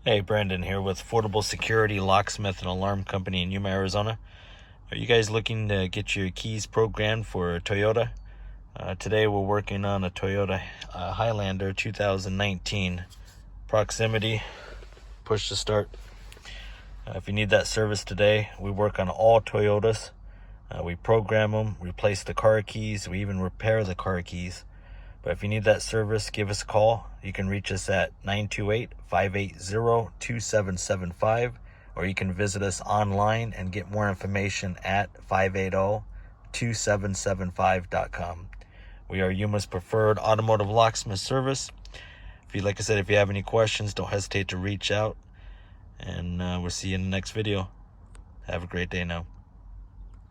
Hey, Brandon here with Affordable Security Locksmith and Alarm Company in Yuma, Arizona. Are you guys looking to get your keys programmed for a Toyota? Today we're working on a Toyota Highlander 2019. Proximity, push to start. If you need that service today, we work on all Toyotas. We program them, replace the car keys, we even repair the car keys. But if you need that service, give us a call. You can reach us at 928-580-2775, or you can visit us online and get more information at 580-2775.com. We are Yuma's preferred automotive locksmith service. If you have any questions, don't hesitate to reach out, and we'll see you in the next video. Have a great day now.